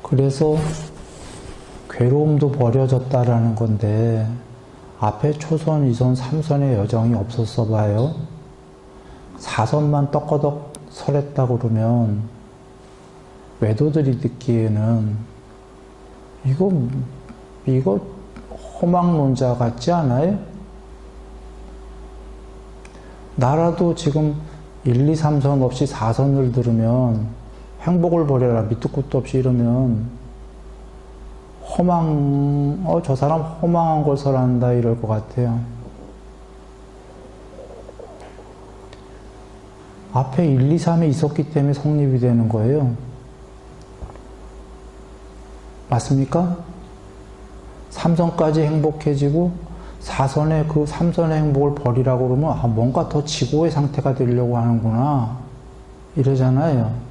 그래서 괴로움도 버려졌다라는 건데 앞에 초선, 2선, 3선의 여정이 없었어 봐요. 4선만 떡거덕 설했다 그러면 외도들이 듣기에는 이거 호망론자 같지 않아요? 나라도 지금 1, 2, 3선 없이 4선을 들으면 행복을 버려라 밑도 끝도 없이 이러면 저 사람 허망한 걸 설한다 이럴 것 같아요. 앞에 1, 2, 3이 있었기 때문에 성립이 되는 거예요. 맞습니까? 3선까지 행복해지고 4선의 그 3선의 행복을 버리라고 그러면 뭔가 더 지고의 상태가 되려고 하는구나 이러잖아요.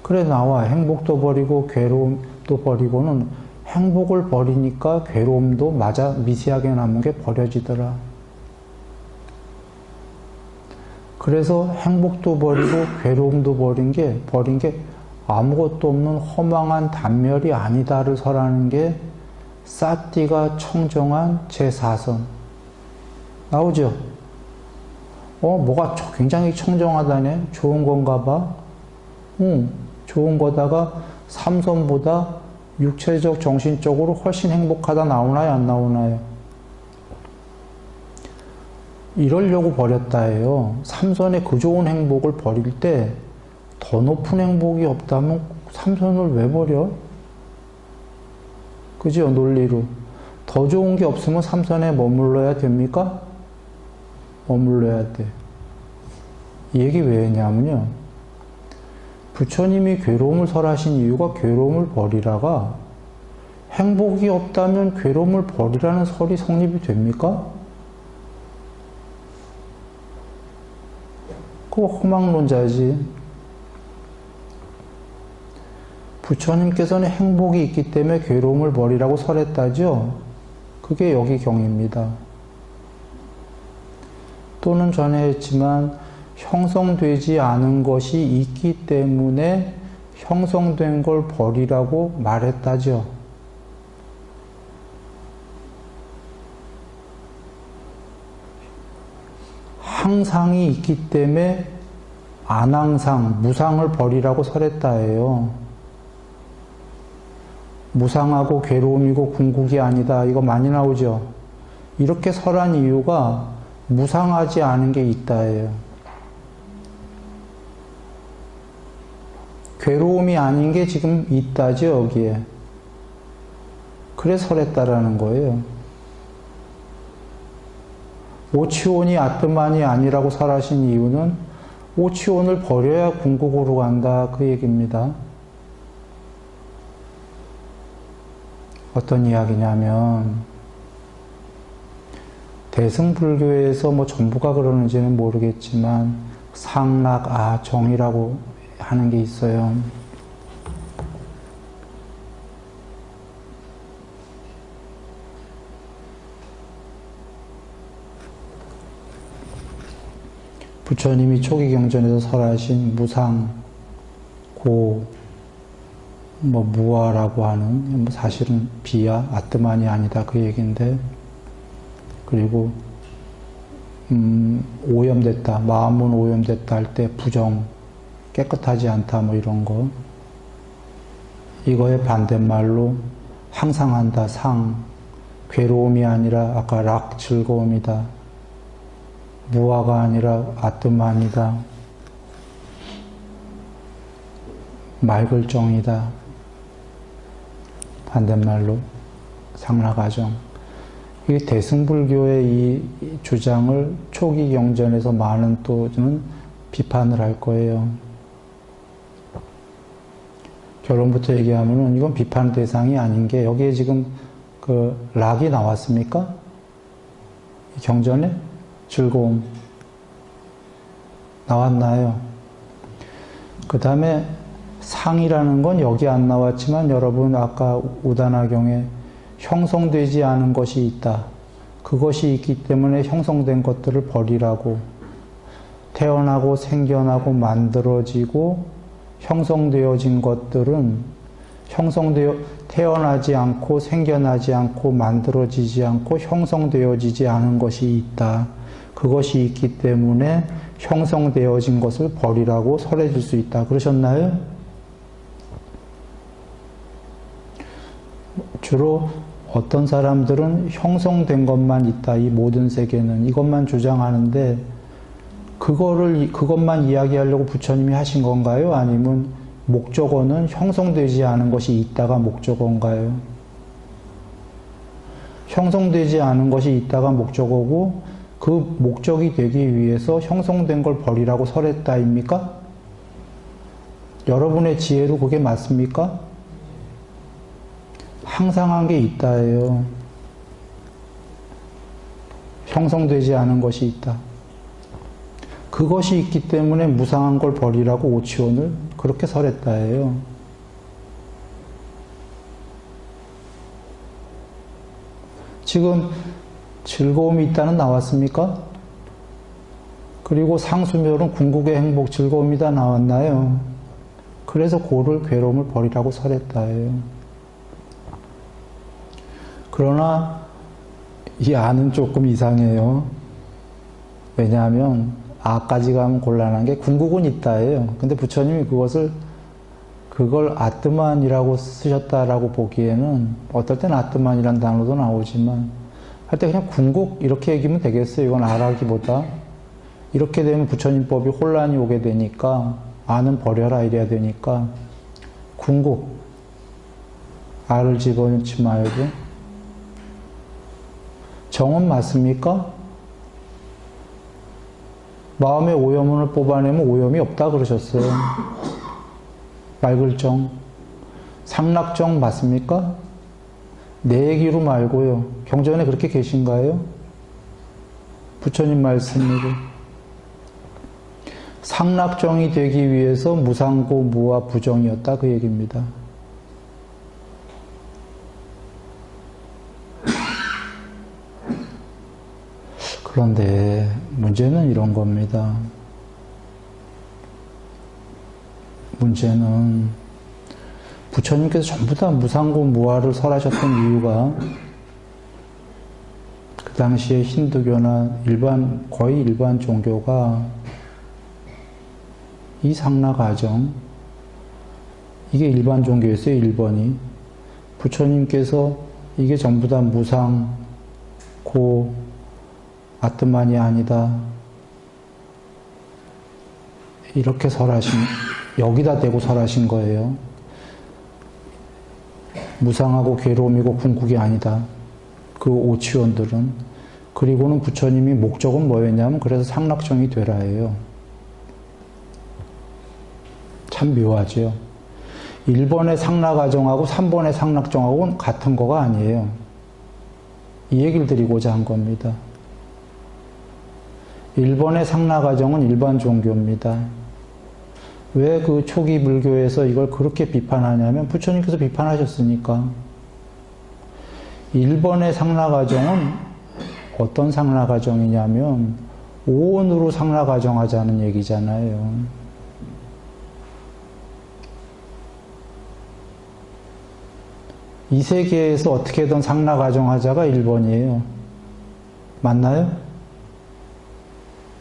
그래 나와 행복도 버리고 괴로움도 버리고는 행복을 버리니까 괴로움도 미세하게 남은 게 버려지더라. 그래서 행복도 버리고 괴로움도 버린 게 아무것도 없는 허망한 단멸이 아니다를 설하는 게 사띠가 청정한 제4선. 나오죠? 뭐가 굉장히 청정하다네? 좋은 건가 봐? 좋은 거다가 3선보다 육체적, 정신적으로 훨씬 행복하다 나오나요? 안 나오나요? 이러려고 버렸다 해요. 3선의 그 좋은 행복을 버릴 때 더 높은 행복이 없다면 3선을 왜 버려? 그죠? 논리로. 더 좋은 게 없으면 3선에 머물러야 됩니까? 머물러야 돼. 이 얘기 왜 했냐면요. 부처님이 괴로움을 설하신 이유가 괴로움을 버리라가 행복이 없다면 괴로움을 버리라는 설이 성립이 됩니까? 그거 허망론자지. 부처님께서는 행복이 있기 때문에 괴로움을 버리라고 설했다죠. 그게 여기 경입니다. 또는 전에 했지만 형성되지 않은 것이 있기 때문에 형성된 걸 버리라고 말했다죠. 항상이 있기 때문에 안항상, 무상을 버리라고 설했다 해요. 무상하고 괴로움이고 궁극이 아니다. 이거 많이 나오죠. 이렇게 설한 이유가 무상하지 않은 게 있다 해요. 괴로움이 아닌 게 지금 있다죠, 여기에. 그래서 설했다라는 거예요. 오치온이 아트만이 아니라고 설하신 이유는 오치온을 버려야 궁극으로 간다. 그 얘기입니다. 어떤 이야기냐면 대승불교에서 전부가 그러는지는 모르겠지만 상락아정이라고 하는 게 있어요. 부처님이 초기 경전에서 설하신 무상, 고, 무아라고 하는, 사실은 비야, 아트만이 아니다 그 얘기인데, 그리고 오염됐다, 마음은 오염됐다 할 때 부정, 깨끗하지 않다 이런 거. 이거의 반대말로 항상 한다, 상, 괴로움이 아니라 아까 락, 즐거움이다. 무아가 아니라 아트만이다. 맑을 정이다. 반대말로 상락아정. 이 대승불교의 이 주장을 초기 경전에서 많은 또는 비판을 할 거예요. 결론부터 얘기하면은 이건 비판 대상이 아닌 게 여기에 지금 그 락이 나왔습니까? 이 경전에 즐거움 나왔나요? 그 다음에 상이라는 건 여기 안 나왔지만 여러분 아까 우다나경에 형성되지 않은 것이 있다. 그것이 있기 때문에 형성된 것들을 버리라고. 태어나고 생겨나고 만들어지고 형성되어진 것들은 태어나지 않고 생겨나지 않고 만들어지지 않고 형성되어지지 않은 것이 있다. 그것이 있기 때문에 형성되어진 것을 버리라고 설해줄 수 있다. 그러셨나요? 주로 어떤 사람들은 형성된 것만 있다. 이 모든 세계는 이것만 주장하는데 그것만 이야기하려고 부처님이 하신 건가요? 아니면 목적어는 형성되지 않은 것이 있다가 목적어인가요? 형성되지 않은 것이 있다가 목적어고 그 목적이 되기 위해서 형성된 걸 버리라고 설했다입니까? 여러분의 지혜로 그게 맞습니까? 항상 한 게 있다예요. 형성되지 않은 것이 있다. 그것이 있기 때문에 무상한 걸 버리라고 오치원을 그렇게 설했다예요. 지금 즐거움이 있다는 나왔습니까? 그리고 상수멸은 궁극의 행복, 즐거움이 다 나왔나요? 그래서 고를 괴로움을 버리라고 설했다예요. 그러나 이 안은 조금 이상해요. 왜냐하면 아까지 가면 곤란한 게 궁극은 있다예요. 근데 부처님이 그걸 아뜨만이라고 쓰셨다라고 보기에는 어떨 땐 아뜨만이라는 단어도 나오지만 할 때 그냥 궁극 이렇게 얘기하면 되겠어요. 이건 아라기보다. 이렇게 되면 부처님법이 혼란이 오게 되니까 아는 버려라 이래야 되니까 궁극 아를 집어넣지 말고 정은 맞습니까? 마음의 오염을 뽑아내면 오염이 없다 그러셨어요. 맑을 정. 상락정 맞습니까? 내 얘기로 말고요. 경전에 그렇게 계신가요? 부처님 말씀으로. 상락정이 되기 위해서 무상고, 무와 부정이었다 그 얘기입니다. 그런데 문제는 이런 겁니다. 문제는 부처님께서 전부 다 무상고 무아를 설하셨던 이유가 그 당시에 힌두교나 거의 일반 종교가 이 상락아정 이게 일반 종교였어요. 1번이 부처님께서 이게 전부 다 무상 고 아트만이 아니다 이렇게 여기다 대고 설하신 거예요. 무상하고 괴로움이고 궁극이 아니다. 그 오치원들은. 그리고는 부처님이 목적은 뭐였냐면 그래서 상락정이 되라예요. 참 묘하죠. 1번의 상락아정하고 3번의 상락정하고는 같은 거가 아니에요. 이 얘기를 드리고자 한 겁니다. 1번의 상락아정은 일반 종교입니다. 왜 그 초기 불교에서 이걸 그렇게 비판하냐면 부처님께서 비판하셨으니까. 1번의 상락아정은 어떤 상락아정이냐면 오온으로 상락아정하자는 얘기잖아요. 이 세계에서 어떻게든 상락아정하자가 1번이에요. 맞나요?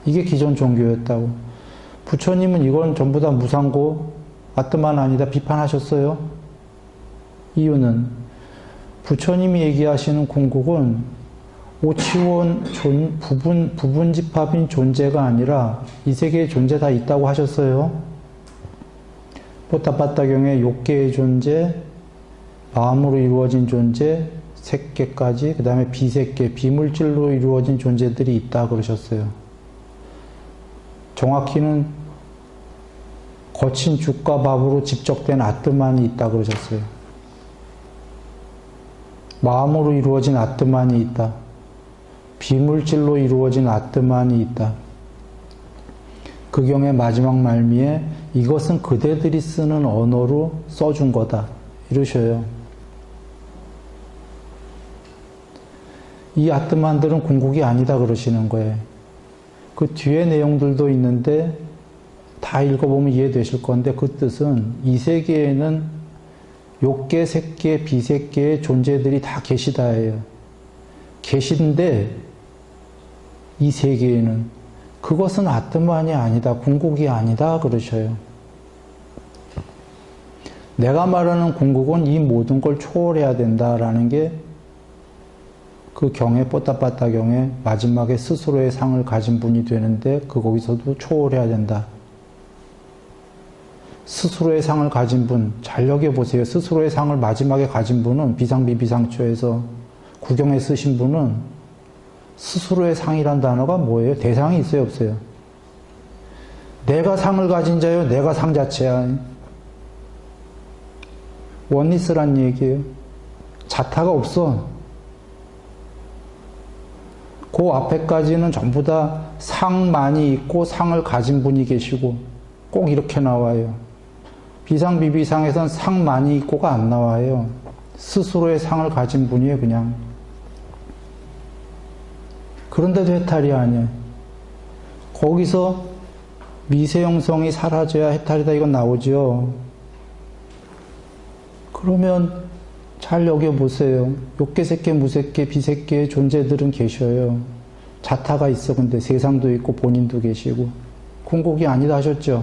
이게 기존 종교였다고. 부처님은 이건 전부 다 무상고 아트만 아니다 비판하셨어요. 이유는 부처님이 얘기하시는 궁극은 오치원 부분집합인 존재가 아니라 이 세계에 존재 다 있다고 하셨어요. 포타파타경의 욕계의 존재, 마음으로 이루어진 존재, 색계까지, 그 다음에 비색계, 비물질로 이루어진 존재들이 있다 그러셨어요. 정확히는 거친 죽과 밥으로 집적된 아트만이 있다 그러셨어요. 마음으로 이루어진 아트만이 있다. 비물질로 이루어진 아트만이 있다. 그 경의 마지막 말미에 이것은 그대들이 쓰는 언어로 써준 거다. 이러셔요. 이 아트만들은 궁극이 아니다 그러시는 거예요. 그 뒤에 내용들도 있는데, 다 읽어보면 이해되실 건데, 그 뜻은 이 세계에는 욕계, 색계, 비색계의 존재들이 다 계시다예요. 계신데 이 세계에는 그것은 아트만이 아니다, 궁극이 아니다 그러셔요. 내가 말하는 궁극은 이 모든 걸 초월해야 된다라는 게 그 경에, 뽀따빠따 경에 마지막에 스스로의 상을 가진 분이 되는데 거기서도 초월해야 된다. 스스로의 상을 가진 분, 잘 여겨보세요. 스스로의 상을 마지막에 가진 분은 비상비비상초에서 구경에 쓰신 분은 스스로의 상이란 단어가 뭐예요? 대상이 있어요, 없어요? 내가 상을 가진 자요, 내가 상 자체야. 원리스란 얘기예요. 자타가 없어. 그 앞에까지는 전부 다 상만이 있고 상을 가진 분이 계시고 꼭 이렇게 나와요. 비상비비상에선 상만이 있고가 안 나와요. 스스로의 상을 가진 분이에요, 그냥. 그런데도 해탈이 아니에요. 거기서 미세형성이 사라져야 해탈이다 이건 나오죠. 그러면 잘 여겨보세요. 욕계, 색계, 무색계, 비색계의 존재들은 계셔요. 자타가 있어. 근데 세상도 있고 본인도 계시고. 궁극이 아니다 하셨죠?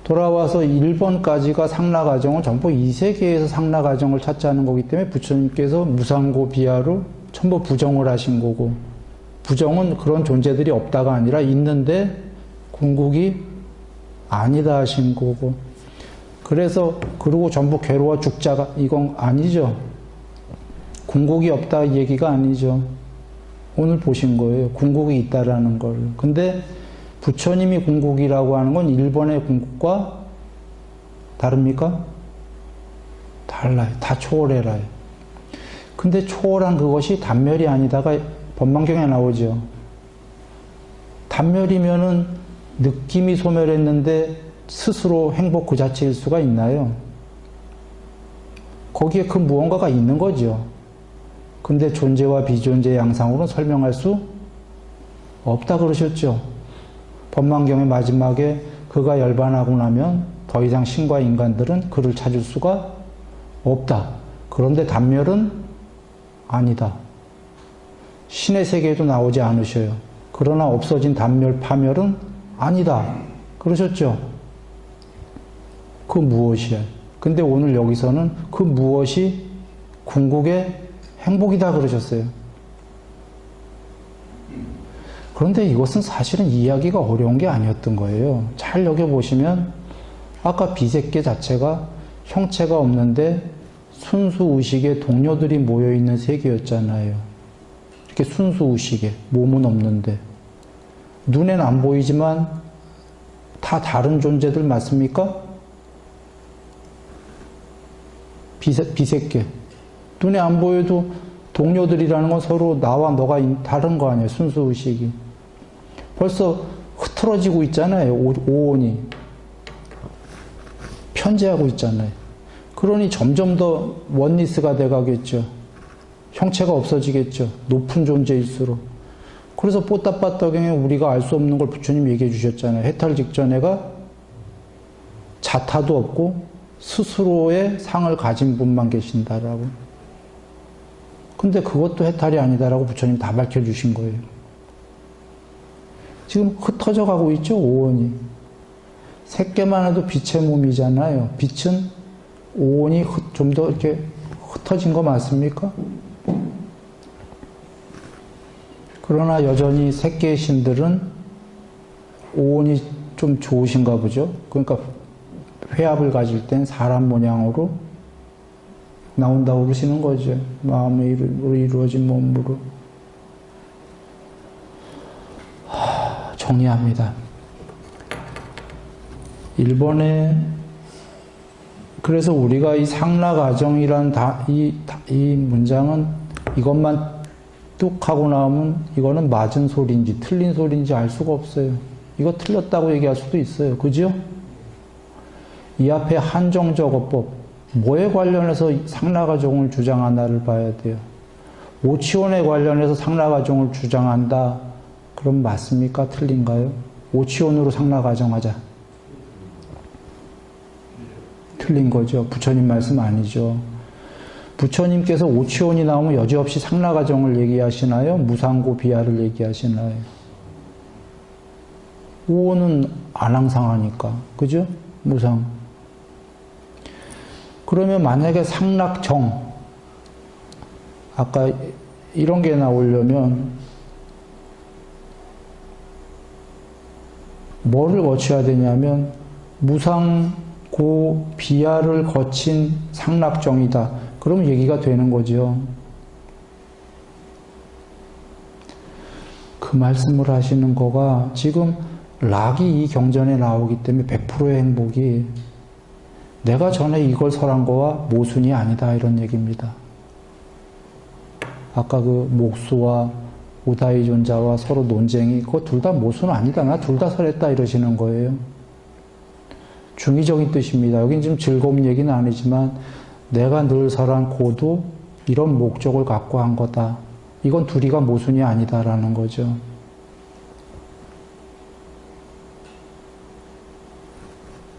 돌아와서 1번까지가 상라가정은 전부 이 세계에서 상라가정을 찾자는 거기 때문에 부처님께서 무상고 비하로 전부 부정을 하신 거고, 부정은 그런 존재들이 없다가 아니라 있는데 궁극이 아니다 하신 거고, 그래서 그러고 전부 괴로워 죽자가 이건 아니죠. 궁극이 없다 이 얘기가 아니죠. 오늘 보신 거예요. 궁극이 있다라는 걸. 근데 부처님이 궁극이라고 하는 건 일본의 궁극과 다릅니까? 달라요. 다 초월해라요. 근데 초월한 그것이 단멸이 아니다가 법망경에 나오죠. 단멸이면은 느낌이 소멸했는데 스스로 행복 그 자체일 수가 있나요? 거기에 그 무언가가 있는 거죠. 근데 존재와 비존재 양상으로는 설명할 수 없다 그러셨죠. 법망경의 마지막에 그가 열반하고 나면 더 이상 신과 인간들은 그를 찾을 수가 없다. 그런데 단멸은 아니다. 신의 세계에도 나오지 않으셔요. 그러나 없어진 단멸, 파멸은 아니다. 그러셨죠. 그 무엇이야? 근데 오늘 여기서는 그 무엇이 궁극의 행복이다 그러셨어요. 그런데 이것은 사실은 이해하기가 어려운 게 아니었던 거예요. 잘 여겨보시면 아까 비색계 자체가 형체가 없는데 순수의식의 동료들이 모여있는 세계였잖아요. 이렇게 순수의식에 몸은 없는데 눈엔 안 보이지만 다 다른 존재들 맞습니까? 비색계. 눈에 안 보여도 동료들이라는 건 서로 나와 너가 다른 거 아니에요. 순수의식이. 벌써 흐트러지고 있잖아요. 오온이. 편재하고 있잖아요. 그러니 점점 더 원리스가 돼가겠죠. 형체가 없어지겠죠. 높은 존재일수록. 그래서 뽀따빠따경에 우리가 알 수 없는 걸 부처님 얘기해 주셨잖아요. 해탈 직전에가 자타도 없고 스스로의 상을 가진 분만 계신다라고. 근데 그것도 해탈이 아니다라고 부처님 다 밝혀주신 거예요. 지금 흩어져 가고 있죠, 오온이. 색계만 해도 빛의 몸이잖아요. 빛은 오온이 좀 더 이렇게 흩어진 거 맞습니까? 그러나 여전히 색계의 신들은 오온이 좀 좋으신가 보죠. 그러니까 회합을 가질 땐 사람 모양으로 나온다고 그러시는 거죠. 마음으로 이루어진 몸으로. 정리합니다. 일본의 그래서 우리가 이 상라가정이란 이 문장은 이것만 뚝 하고 나오면 이거는 맞은 소리인지 틀린 소리인지 알 수가 없어요. 이거 틀렸다고 얘기할 수도 있어요. 그죠? 이 앞에 한정적어법, 뭐에 관련해서 상라가정을 주장하나를 봐야 돼요. 오치원에 관련해서 상라가정을 주장한다. 그럼 맞습니까? 틀린가요? 오치원으로 상라가정하자. 틀린 거죠. 부처님 말씀 아니죠. 부처님께서 오치원이 나오면 여지없이 상라가정을 얘기하시나요? 무상고 비하를 얘기하시나요? 오원은 안항상하니까. 그죠? 무상. 그러면 만약에 상락정, 아까 이런 게 나오려면 뭐를 거쳐야 되냐면 무상고 비하를 거친 상락정이다. 그러면 얘기가 되는 거죠. 그 말씀을 하시는 거가 지금 락이 이 경전에 나오기 때문에 100%의 행복이 내가 전에 이걸 설한 거와 모순이 아니다 이런 얘기입니다. 아까 그 목수와 오다이 존자와 서로 논쟁이 그거 둘 다 모순 아니다. 나 둘 다 설했다 이러시는 거예요. 중의적인 뜻입니다. 여긴 지금 즐거운 얘기는 아니지만 내가 늘 설한 고도 이런 목적을 갖고 한 거다. 이건 둘이가 모순이 아니다라는 거죠.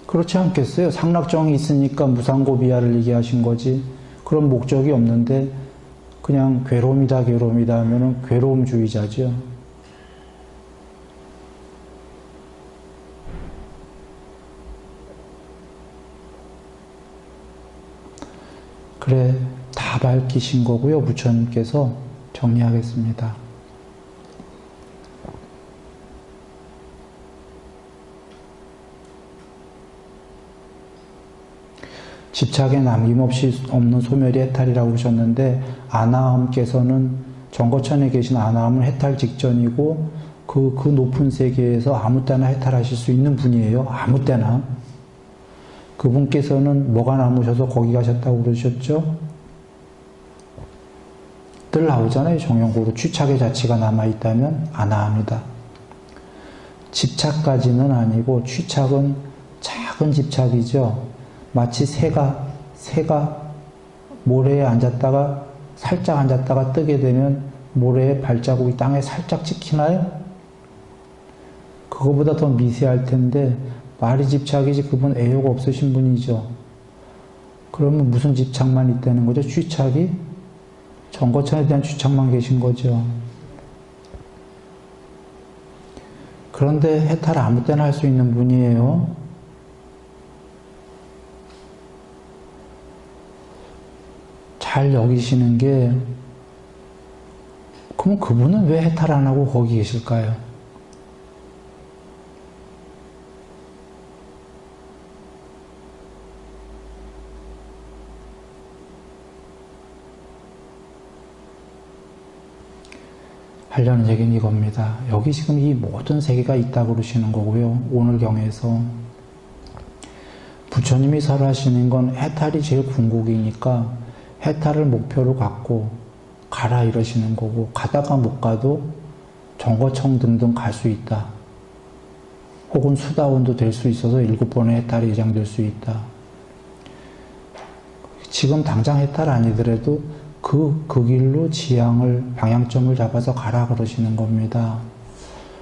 그렇지 않겠어요? 상락정이 있으니까 무상고비하를 얘기하신 거지. 그런 목적이 없는데 그냥 괴로움이다 괴로움이다 하면은 괴로움주의자죠. 그래, 다 밝히신 거고요. 부처님께서 정리하겠습니다. 집착에 남김없이 없는 소멸이 해탈이라고 하셨는데 아나함께서는 정거천에 계신 아나함은 해탈 직전이고 그 높은 세계에서 아무 때나 해탈하실 수 있는 분이에요. 아무 때나. 그분께서는 뭐가 남으셔서 거기 가셨다고 그러셨죠? 늘 나오잖아요. 정연고로 취착의 자치가 남아있다면 아나함이다. 집착까지는 아니고 취착은 작은 집착이죠. 마치 새가 모래에 앉았다가 살짝 앉았다가 뜨게 되면 모래의 발자국이 땅에 살짝 찍히나요? 그거보다 더 미세할 텐데 말이 집착이지 그분 애욕 없으신 분이죠. 그러면 무슨 집착만 있다는 거죠? 취착이? 정거천에 대한 취착만 계신 거죠. 그런데 해탈 아무 때나 할 수 있는 분이에요. 잘 여기시는 게 그럼 그분은 왜 해탈 안 하고 거기 계실까요? 하려는 얘기는 이겁니다. 여기 지금 이 모든 세계가 있다고 그러시는 거고요. 오늘 경에서 부처님이 설하시는 건 해탈이 제일 궁극이니까 해탈을 목표로 갖고 가라 이러시는 거고 가다가 못 가도 정거청 등등 갈 수 있다. 혹은 수다원도 될 수 있어서 7번의 해탈이 예정될 수 있다. 지금 당장 해탈 아니더라도 그 길로 지향을 방향점을 잡아서 가라 그러시는 겁니다.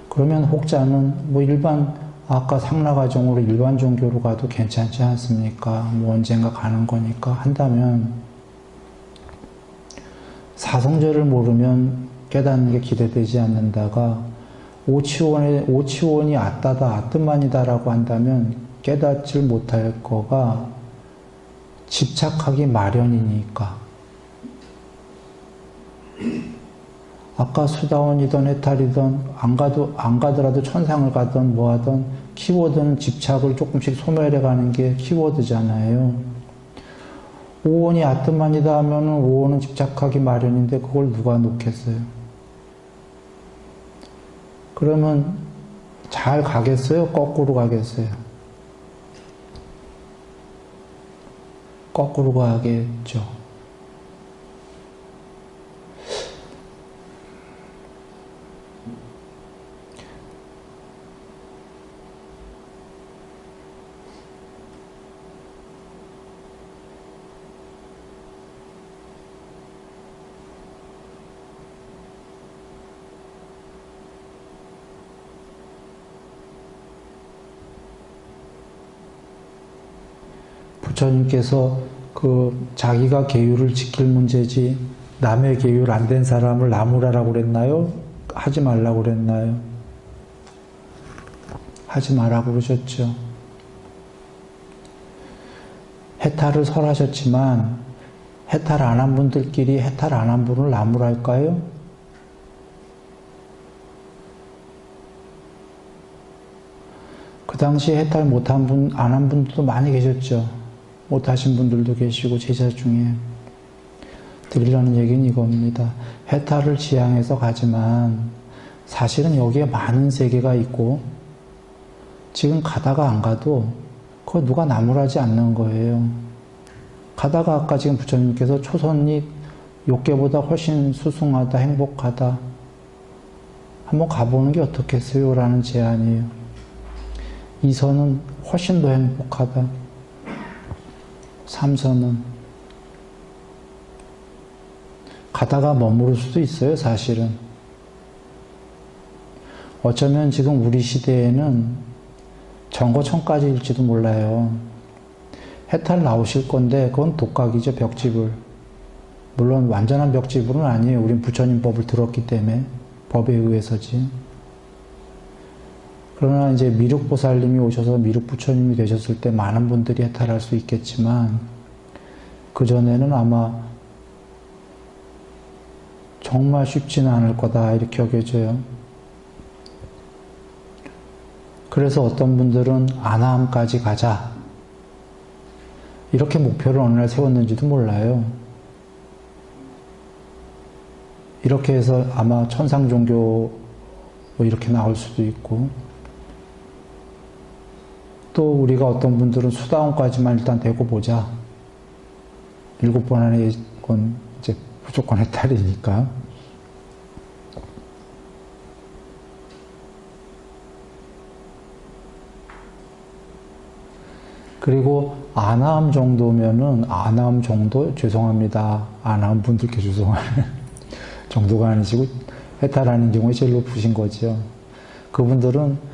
그러면 혹자는 뭐 일반 아까 상라가정으로 일반 종교로 가도 괜찮지 않습니까? 뭐 언젠가 가는 거니까 한다면 사성제를 모르면 깨닫는 게 기대되지 않는다가 오치원이 아따다 아뜨만이다라고 한다면 깨닫질 못할 거가 집착하기 마련이니까. 아까 수다원이든 해탈이든 안 가더라도 천상을 가든 뭐 하든 키워드는 집착을 조금씩 소멸해 가는 게 키워드잖아요. 오원이 아뜨만이다 하면은 오원은 집착하기 마련인데 그걸 누가 놓겠어요? 그러면 잘 가겠어요? 거꾸로 가겠어요? 거꾸로 가겠죠. 부처님께서 자기가 계율을 지킬 문제지 남의 계율 안 된 사람을 나무라라고 그랬나요? 하지 말라고 그랬나요? 하지 말라고 그러셨죠. 해탈을 설하셨지만 해탈 안 한 분들끼리 해탈 안 한 분을 나무랄까요? 그 당시 해탈 못한 분, 안 한 분들도 많이 계셨죠. 못하신 분들도 계시고 제자 중에. 드리려는 얘기는 이겁니다. 해탈을 지향해서 가지만 사실은 여기에 많은 세계가 있고 지금 가다가 안 가도 그거 누가 나무라지 않는 거예요. 가다가 아까 지금 부처님께서 초선이 욕계보다 훨씬 수승하다, 행복하다. 한번 가보는 게 어떻겠어요? 라는 제안이에요. 이선은 훨씬 더 행복하다. 삼선은 가다가 머무를 수도 있어요, 사실은. 어쩌면 지금 우리 시대에는 정거천까지일지도 몰라요. 해탈 나오실 건데 그건 독각이죠, 벽지불. 물론 완전한 벽지불은 아니에요. 우린 부처님 법을 들었기 때문에 법에 의해서지. 그러나 이제 미륵보살님이 오셔서 미륵부처님이 되셨을 때 많은 분들이 해탈할 수 있겠지만 그전에는 아마 정말 쉽지는 않을 거다 이렇게 여겨져요. 그래서 어떤 분들은 아나함까지 가자 이렇게 목표를 어느 날 세웠는지도 몰라요. 이렇게 해서 아마 천상종교 뭐 이렇게 나올 수도 있고 또 우리가 어떤 분들은 수다원까지만 일단 되고 보자. 7번 안에 이건 이제 무조건 해탈이니까. 그리고 아나함 정도면은 아나함 정도 죄송합니다. 아나함 분들께 죄송하는 정도가 아니시고 해탈하는 경우에 제일 높으신 거죠. 그분들은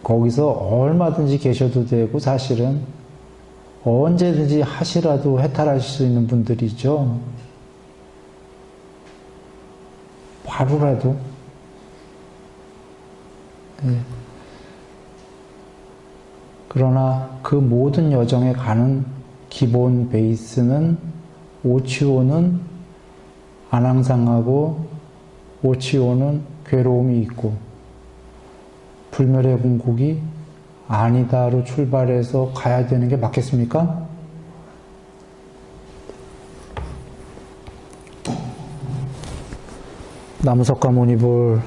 거기서 얼마든지 계셔도 되고 사실은 언제든지 하시라도 해탈하실 수 있는 분들이죠. 바로라도. 네. 그러나 그 모든 여정에 가는 기본 베이스는 오치오는 안항상하고 오치오는 괴로움이 있고 불멸의 궁극이 아니다로 출발해서 가야 되는 게 맞겠습니까? 나무석가모니불